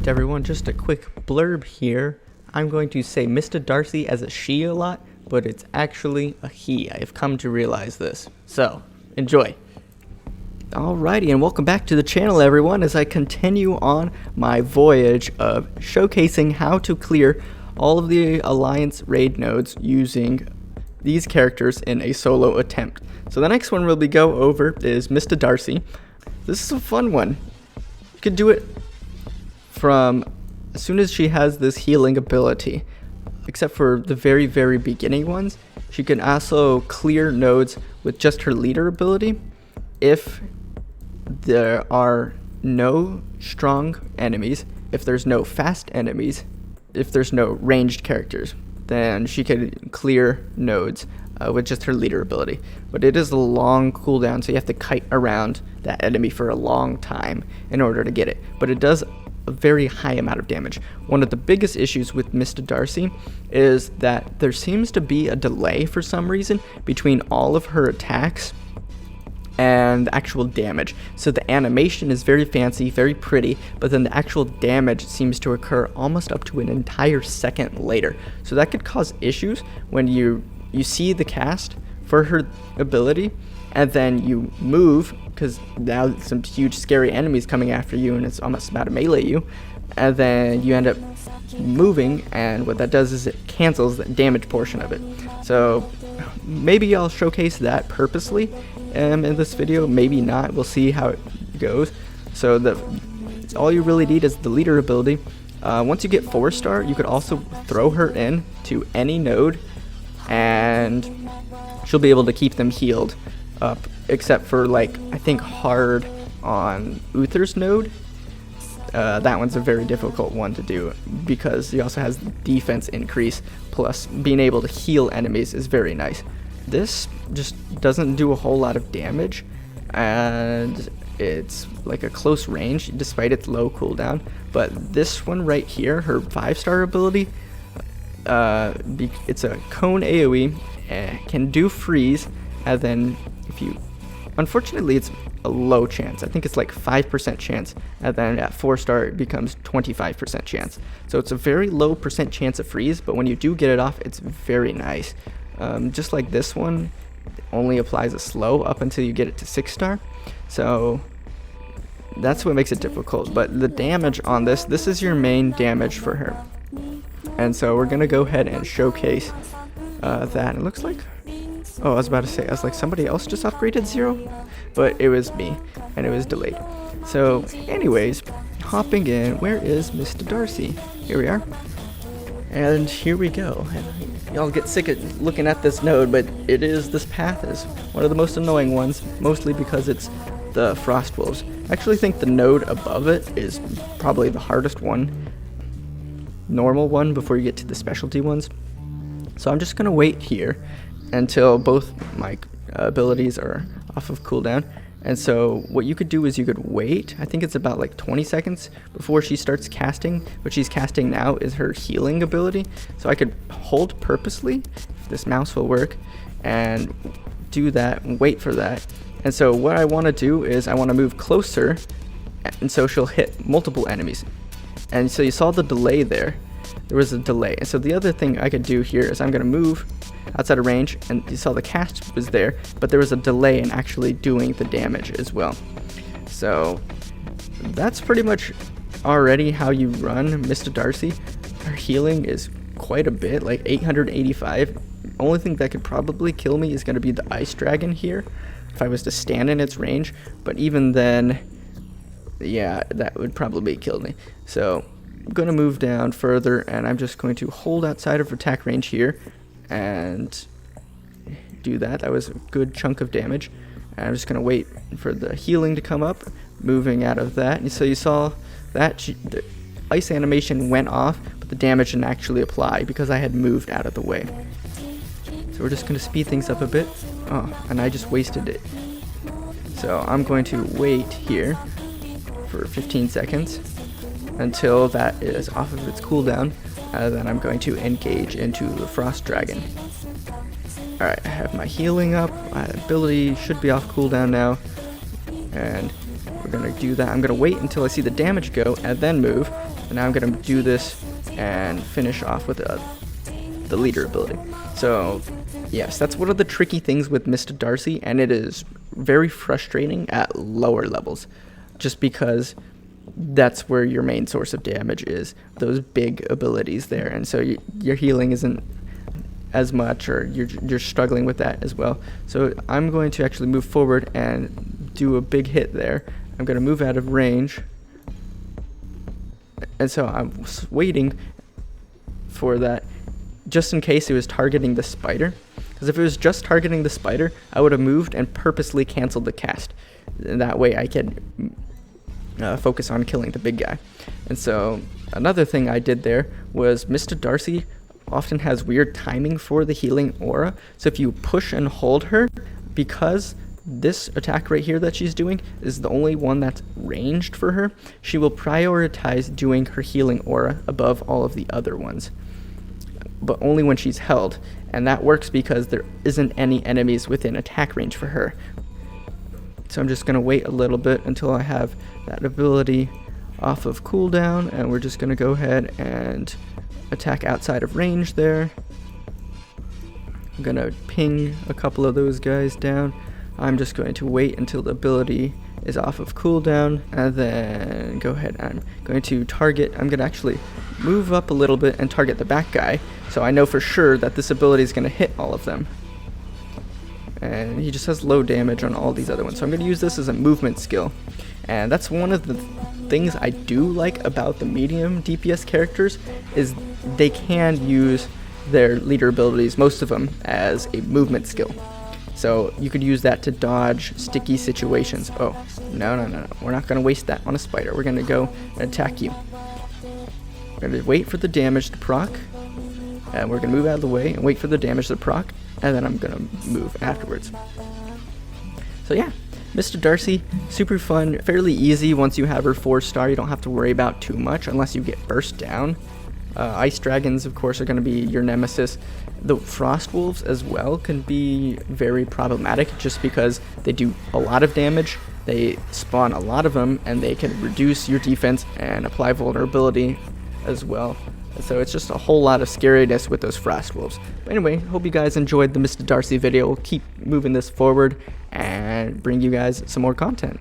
Alright everyone, just a quick blurb here. I'm going to say MistaDarcy as a she a lot, but it's actually a he. I have come to realize this. So, enjoy. Alrighty, and welcome back to the channel everyone as I continue on my voyage of showcasing how to clear all of the Alliance raid nodes using these characters in a solo attempt. So the next one we'll go over is MistaDarcy. This is a fun one. You can do it from as soon as she has this healing ability, except for the very beginning ones. She can also clear nodes with just her leader ability if there are no strong enemies, if there's no fast enemies, if there's no ranged characters, then she can clear nodes with just her leader ability. But it is a long cooldown, so you have to kite around that enemy for a long time in order to get it. But it does a very high amount of damage. One of the biggest issues with MistaDarcy is that there seems to be a delay for some reason between all of her attacks and the actual damage. So the animation is very fancy, very pretty, but then the actual damage seems to occur almost up to an entire second later. So that could cause issues when you see the cast for her ability and then you move, because now some huge scary enemies coming after you and it's almost about to melee you, and then you end up moving, and what that does is it cancels the damage portion of it. So maybe I'll showcase that purposely in this video, maybe not. We'll see how it goes. So all you really need is the leader ability. Once you get 4-star, you could also throw her in to any node and she'll be able to keep them healed up, except for, like, I think hard on Uther's node. That one's a very difficult one to do because he also has defense increase, plus being able to heal enemies is very nice. This just doesn't do a whole lot of damage, and it's like a close range despite its low cooldown. But this one right here, her 5-star ability, it's a cone AoE, can do freeze, and then unfortunately it's a low chance. I think it's like 5% chance, and then at 4-star it becomes 25% chance. So it's a very low percent chance of freeze, but when you do get it off, it's very nice. Just like this one, it only applies a slow up until you get it to 6-star. So that's what makes it difficult. But the damage on this is your main damage for her. And so we're gonna go ahead and showcase that. It looks like, oh, I was about to say, I was like, somebody else just upgraded 0, but it was me, and it was delayed. So anyways, hopping in, where is MistaDarcy? Here we are. And here we go. Y'all get sick of looking at this node, but this path is one of the most annoying ones, mostly because it's the Frost Wolves. I actually think the node above it is probably the hardest one, normal one, before you get to the specialty ones. So I'm just gonna wait here until both my abilities are off of cooldown. And so what you could do is you could wait, I think it's about like 20 seconds before she starts casting. What she's casting now is her healing ability. So I could hold purposely, if this mouse will work, and do that and wait for that. And so what I want to do is I want to move closer, and so she'll hit multiple enemies. And so you saw the delay there. There was a delay. And so the other thing I could do here is I'm going to move outside of range, and you saw the cast was there, but there was a delay in actually doing the damage as well. So that's pretty much already how you run MistaDarcy. Her healing is quite a bit, like 885. Only thing that could probably kill me is going to be the ice dragon here if I was to stand in its range, but even then, yeah, that would probably kill me. So I'm going to move down further, and I'm just going to hold outside of attack range here and do that. That was a good chunk of damage. And I'm just going to wait for the healing to come up, moving out of that. And so you saw that the ice animation went off, but the damage didn't actually apply because I had moved out of the way. So we're just going to speed things up a bit. Oh, and I just wasted it. So I'm going to wait here for 15 seconds until that is off of its cooldown. Then I'm going to engage into the Frost Dragon. Alright, I have my healing up. My ability should be off cooldown now. And we're going to do that. I'm going to wait until I see the damage go and then move. And now I'm going to do this and finish off with the leader ability. So yes, that's one of the tricky things with MistaDarcy, and it is very frustrating at lower levels, just because that's where your main source of damage is, those big abilities there, and so your healing isn't as much, or you're struggling with that as well. So I'm going to actually move forward and do a big hit there. I'm going to move out of range, and so I'm waiting for that just in case it was targeting the spider, because if it was just targeting the spider, I would have moved and purposely canceled the cast, and that way I could focus on killing the big guy. And so another thing I did there was MistaDarcy often has weird timing for the healing aura, so if you push and hold her, because this attack right here that she's doing is the only one that's ranged for her, she will prioritize doing her healing aura above all of the other ones, but only when she's held, and that works because there isn't any enemies within attack range for her. So I'm just going to wait a little bit until I have that ability off of cooldown, and we're just going to go ahead and attack outside of range there. I'm going to ping a couple of those guys down. I'm just going to wait until the ability is off of cooldown, and then go ahead. I'm going to target. I'm going to actually move up a little bit and target the back guy, so I know for sure that this ability is going to hit all of them. And he just has low damage on all these other ones, so I'm going to use this as a movement skill. And that's one of the things I do like about the medium DPS characters, is they can use their leader abilities, most of them, as a movement skill. So you could use that to dodge sticky situations. Oh, no. We're not going to waste that on a spider. We're going to go and attack you. We're going to wait for the damage to proc, and we're going to move out of the way and wait for the damage to proc, and then I'm going to move afterwards. So yeah, MistaDarcy, super fun, fairly easy once you have her 4-star. You don't have to worry about too much unless you get burst down. Ice dragons, of course, are going to be your nemesis. The frost wolves as well can be very problematic, just because they do a lot of damage, they spawn a lot of them, and they can reduce your defense and apply vulnerability as well. So it's just a whole lot of scariness with those frost wolves. But anyway, hope you guys enjoyed the MistaDarcy video. We'll keep moving this forward and bring you guys some more content.